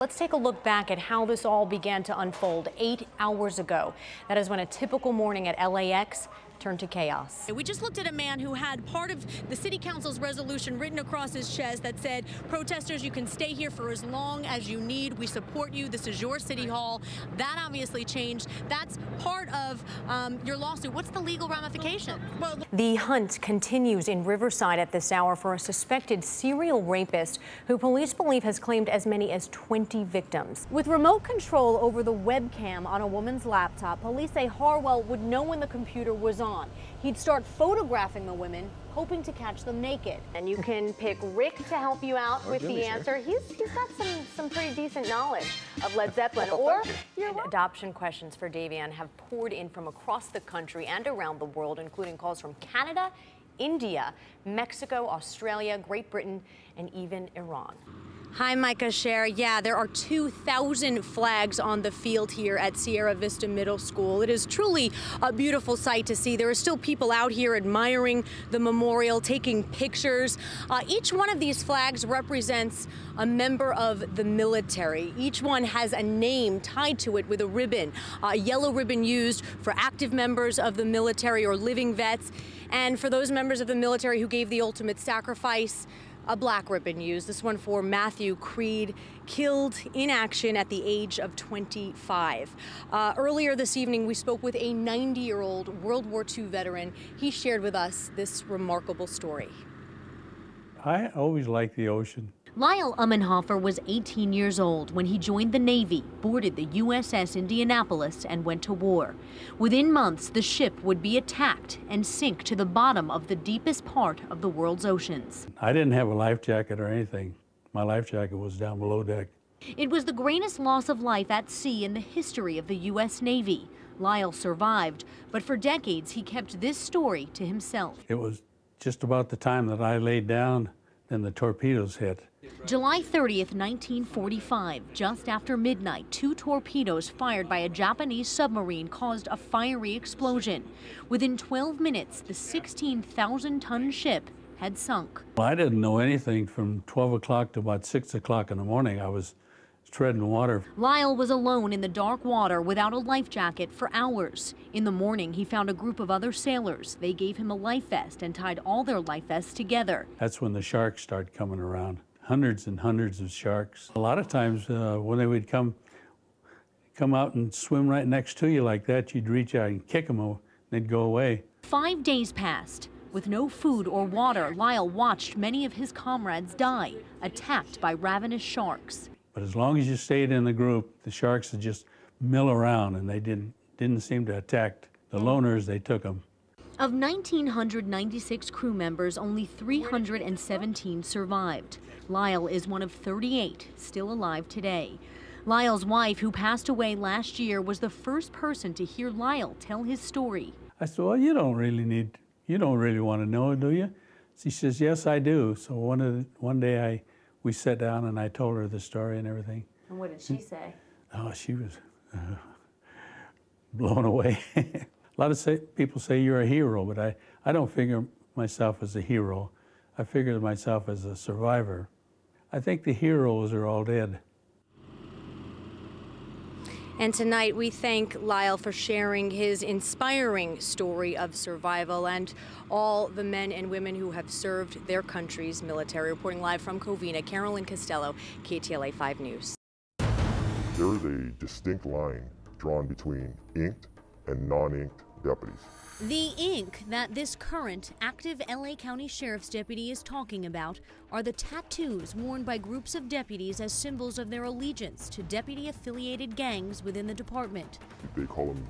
Let's take a look back at how this all began to unfold 8 hours ago. That is when a typical morning at LAX turned to chaos. We just looked at a man who had part of the city council's resolution written across his chest that said, protesters, you can stay here for as long as you need. We support you. This is your city hall. That obviously changed. That's part of your lawsuit. What's the legal ramification? Well, the hunt continues in Riverside at this hour for a suspected serial rapist who police believe has claimed as many as 20 victims. With remote control over the webcam on a woman's laptop, police say Harwell would know when the computer was on. He'd start photographing the women, hoping to catch them naked. And you can pick Rick to help you out with the answer. He's got some pretty decent knowledge of Led Zeppelin. Or adoption questions for Davian have poured in from across the country and around the world, including calls from Canada, India, Mexico, Australia, Great Britain, and even Iran. Hi, Micah Scher. Yeah, there are 2,000 flags on the field here at Sierra Vista Middle School. It is truly a beautiful sight to see. There are still people out here admiring the memorial, taking pictures. Each one of these flags represents a member of the military. Each one has a name tied to it with a ribbon, a yellow ribbon used for active members of the military or living vets. And for those members of the military who gave the ultimate sacrifice, a black ribbon used, this one for Matthew Creed, killed in action at the age of 25. Earlier this evening, we spoke with a 90-year-old World War II veteran. He shared with us this remarkable story. I always liked the ocean. Lyle Ummenhofer was 18 years old when he joined the Navy, boarded the USS Indianapolis, and went to war. Within months, the ship would be attacked and sink to the bottom of the deepest part of the world's oceans. I didn't have a life jacket or anything. My life jacket was down below deck. It was the greatest loss of life at sea in the history of the U.S. Navy. Lyle survived, but for decades he kept this story to himself. It was just about the time that I laid down, then the torpedoes hit. July 30th, 1945, just after midnight, 2 torpedoes fired by a Japanese submarine caused a fiery explosion. Within 12 minutes, the 16,000-ton ship had sunk. Well, I didn't know anything from 12 o'clock to about 6 o'clock in the morning. I was treading water. Lyle was alone in the dark water without a life jacket for hours. In the morning, he found a group of other sailors. They gave him a life vest and tied all their life vests together. That's when the sharks started coming around. Hundreds and hundreds of sharks. A lot of times when they would come out and swim right next to you like that, you'd reach out and kick them and they'd go away. 5 days passed. With no food or water, Lyle watched many of his comrades die, attacked by ravenous sharks. But as long as you stayed in the group, the sharks would just mill around and they didn't seem to attack the loners. They took them. Of 1,996 crew members, only 317 survived. Lyle is one of 38 still alive today. Lyle's wife, who passed away last year, was the first person to hear Lyle tell his story. I said, well, you don't really want to know, do you? She says, yes, I do. So one day we sat down and I told her the story and everything. And what did she say? Oh, she was blown away. A lot of people say you're a hero, but I don't figure myself as a hero. I figure myself as a survivor. I think the heroes are all dead. And tonight we thank Lyle for sharing his inspiring story of survival and all the men and women who have served their country's military. Reporting live from Covina, Carolyn Costello, KTLA 5 News. There is a distinct line drawn between inked and non-inked deputies. The ink that this current active LA County Sheriff's deputy is talking about are the tattoos worn by groups of deputies as symbols of their allegiance to deputy-affiliated gangs within the department. They call them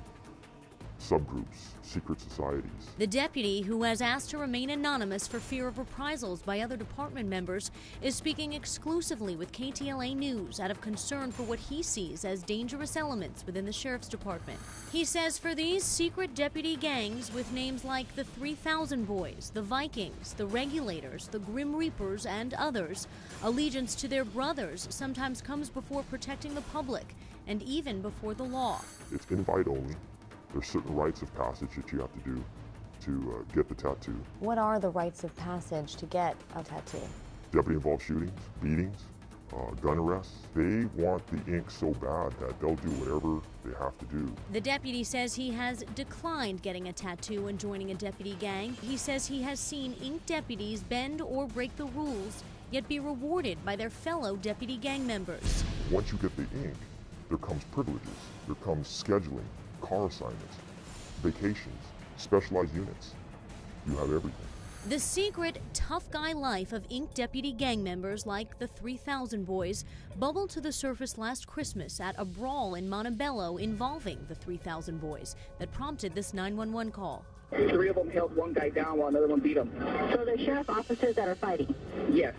subgroups, secret societies. The deputy, who has asked to remain anonymous for fear of reprisals by other department members, is speaking exclusively with KTLA News out of concern for what he sees as dangerous elements within the Sheriff's Department. He says for these secret deputy gangs with names like the 3000 Boys, the Vikings, the Regulators, the Grim Reapers, and others, allegiance to their brothers sometimes comes before protecting the public and even before the law. It's invite only. There's certain rites of passage that you have to do to get the tattoo. What are the rites of passage to get a tattoo? Deputy-involved shootings, beatings, gun arrests. They want the ink so bad that they'll do whatever they have to do. The deputy says he has declined getting a tattoo and joining a deputy gang. He says he has seen ink deputies bend or break the rules, yet be rewarded by their fellow deputy gang members. Once you get the ink, there comes privileges. There comes scheduling, car assignments, vacations, specialized units. You have everything. The secret, tough guy life of ink deputy gang members like the 3000 boys bubbled to the surface last Christmas at a brawl in Montebello involving the 3000 boys that prompted this 911 call. 3 of them held one guy down while another one beat him. So they're sheriff officers that are fighting? Yes.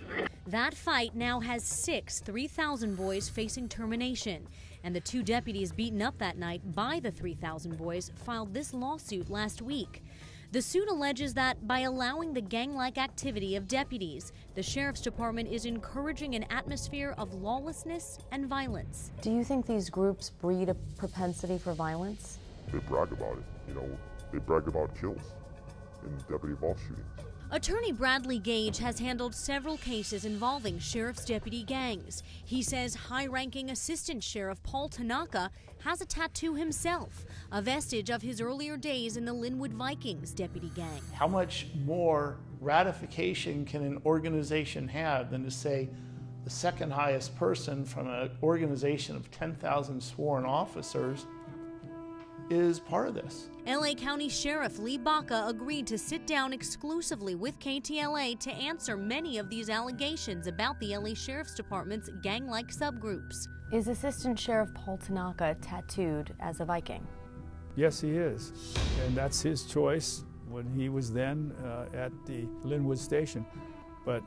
That fight now has 6 3000 boys facing termination. And the 2 deputies beaten up that night by the 3000 boys filed this lawsuit last week. The suit alleges that by allowing the gang-like activity of deputies, the sheriff's department is encouraging an atmosphere of lawlessness and violence. Do you think these groups breed a propensity for violence? They brag about it. You know, they brag about kills in deputy-involved shootings. Attorney Bradley Gage has handled several cases involving sheriff's deputy gangs. He says high-ranking Assistant Sheriff Paul Tanaka has a tattoo himself, a vestige of his earlier days in the Linwood Vikings deputy gang. How much more ratification can an organization have than to say the second highest person from an organization of 10,000 sworn officers is part of this? LA County Sheriff Lee Baca agreed to sit down exclusively with KTLA to answer many of these allegations about the LA Sheriff's Department's gang-like subgroups. Is Assistant Sheriff Paul Tanaka tattooed as a Viking? Yes, he is. And that's his choice when he was then at the Linwood Station. But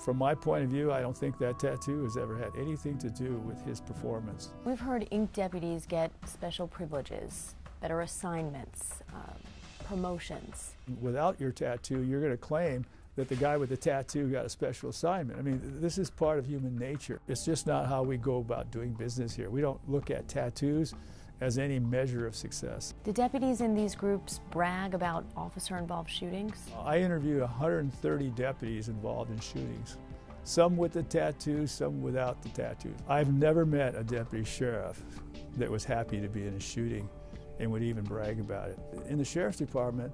from my point of view, I don't think that tattoo has ever had anything to do with his performance. We've heard ink deputies get special privileges, better assignments, promotions. Without your tattoo, you're going to claim that the guy with the tattoo got a special assignment. I mean, this is part of human nature. It's just not how we go about doing business here. We don't look at tattoos as any measure of success. Do deputies in these groups brag about officer-involved shootings? I interviewed 130 deputies involved in shootings, some with the tattoos, some without the tattoos. I've never met a deputy sheriff that was happy to be in a shooting and would even brag about it. In the sheriff's department,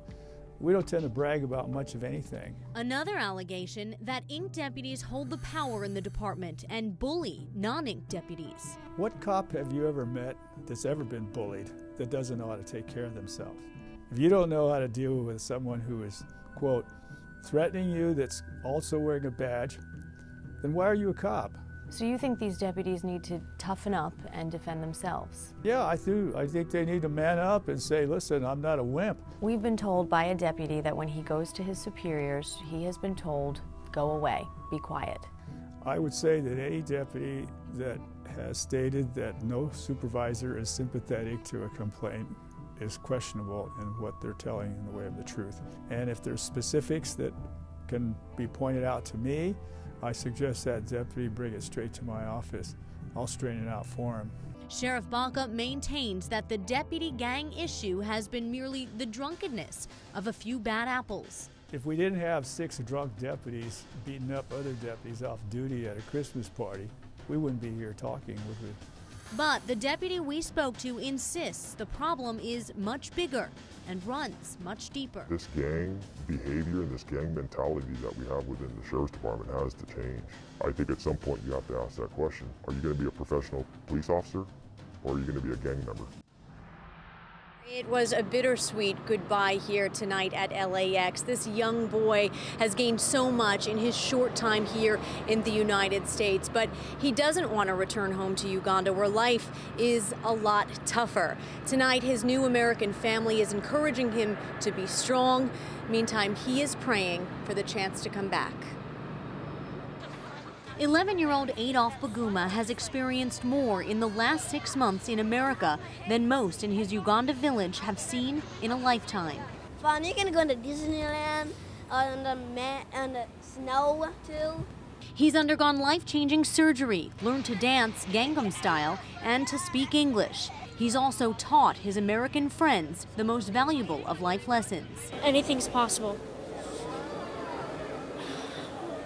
we don't tend to brag about much of anything. Another allegation that ink deputies hold the power in the department and bully non-ink deputies. What cop have you ever met that's ever been bullied that doesn't know how to take care of themselves? If you don't know how to deal with someone who is, quote, threatening you that's also wearing a badge, then why are you a cop? So you think these deputies need to toughen up and defend themselves? Yeah, I do. I think they need to man up and say, listen, I'm not a wimp. We've been told by a deputy that when he goes to his superiors, he has been told, go away, be quiet. I would say that any deputy that has stated that no supervisor is sympathetic to a complaint is questionable in what they're telling in the way of the truth. And if there's specifics that can be pointed out to me, I suggest that deputy bring it straight to my office. I'll straighten it out for him. Sheriff Baca maintains that the deputy gang issue has been merely the drunkenness of a few bad apples. If we didn't have 6 drunk deputies beating up other deputies off duty at a Christmas party, we wouldn't be here talking, would we? But the deputy we spoke to insists the problem is much bigger and runs much deeper. This gang behavior and this gang mentality that we have within the sheriff's department has to change. I think at some point you have to ask that question. Are you going to be a professional police officer or are you going to be a gang member? It was a bittersweet goodbye here tonight at LAX. This young boy has gained so much in his short time here in the United States, but he doesn't want to return home to Uganda, where life is a lot tougher. Tonight, his new American family is encouraging him to be strong. Meantime, he is praying for the chance to come back. 11-year-old Adolf Baguma has experienced more in the last 6 months in America than most in his Uganda village have seen in a lifetime. Fun, you can go to Disneyland, on the snow too. He's undergone life-changing surgery, learned to dance Gangnam style, and to speak English. He's also taught his American friends the most valuable of life lessons. Anything's possible.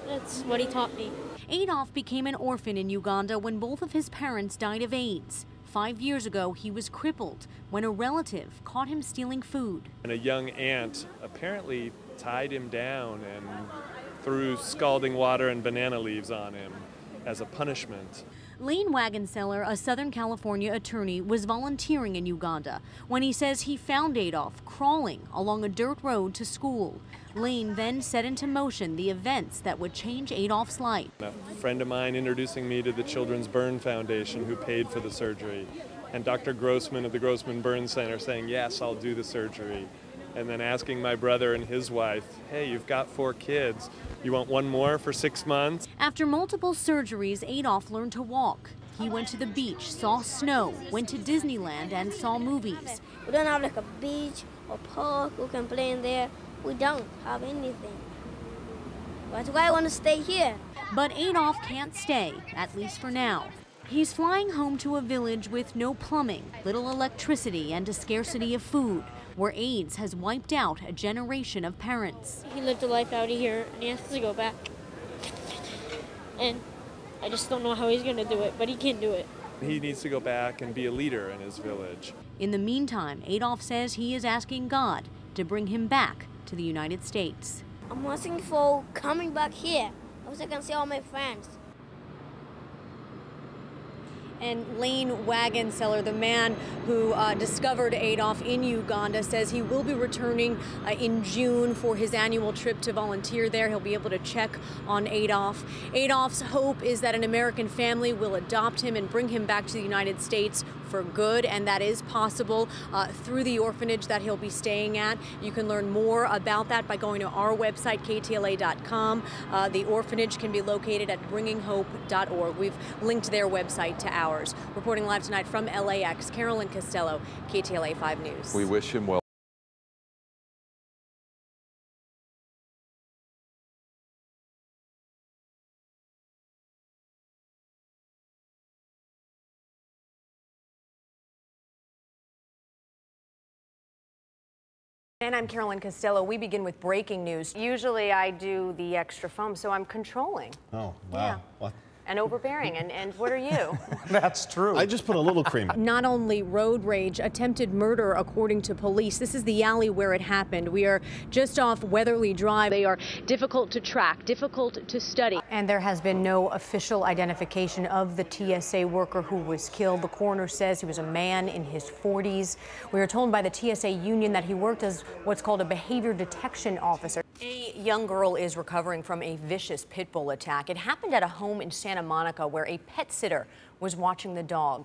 That's what he taught me. Adolf became an orphan in Uganda when both of his parents died of AIDS. 5 years ago, he was crippled when a relative caught him stealing food. And a young aunt apparently tied him down and threw scalding water and banana leaves on him as a punishment. Lane Wagonseller, a Southern California attorney, was volunteering in Uganda when he says he found Adolf crawling along a dirt road to school. Lane then set into motion the events that would change Adolf's life. A friend of mine introducing me to the Children's Burn Foundation, who paid for the surgery, and Dr. Grossman of the Grossman Burn Center saying, yes, I'll do the surgery. And then asking my brother and his wife, hey, you've got 4 kids. You want one more for 6 months? After multiple surgeries, Adolf learned to walk. He went to the beach, saw snow, went to Disneyland, and saw movies. We don't have like a beach or park we can play in there. We don't have anything. That's why I want to stay here. But Adolf can't stay, at least for now. He's flying home to a village with no plumbing, little electricity, and a scarcity of food, where AIDS has wiped out a generation of parents. He lived a life out of here, and he has to go back. And I just don't know how he's going to do it, but he can do it. He needs to go back and be a leader in his village. In the meantime, Adolf says he is asking God to bring him back to the United States. I'm asking for coming back here so I can see all my friends. And Lane Wagonseller, the man who discovered Adolf in Uganda, says he will be returning in June for his annual trip to volunteer there. He'll be able to check on Adolf. Adolf's hope is that an American family will adopt him and bring him back to the United States for good, and that is possible through the orphanage that he'll be staying at. You can learn more about that by going to our website, ktla.com. The orphanage can be located at bringinghope.org. We've linked their website to ours. Reporting live tonight from LAX, Carolyn Costello, KTLA 5 News. We wish him well. And I'm Carolyn Costello. We begin with breaking news. Usually I do the extra foam, so I'm controlling. Oh, wow. Yeah. What? And overbearing. And what are you? That's true. I just put a little cream. Not only road rage, attempted murder, according to police. This is the alley where it happened. We are just off Weatherly Drive. They are difficult to track, difficult to study. And there has been no official identification of the TSA worker who was killed. The coroner says he was a man in his 40s. We are told by the TSA union that he worked as what's called a behavior detection officer. A young girl is recovering from a vicious pit bull attack. It happened at a home in Santa Monica where a pet sitter was watching the dog.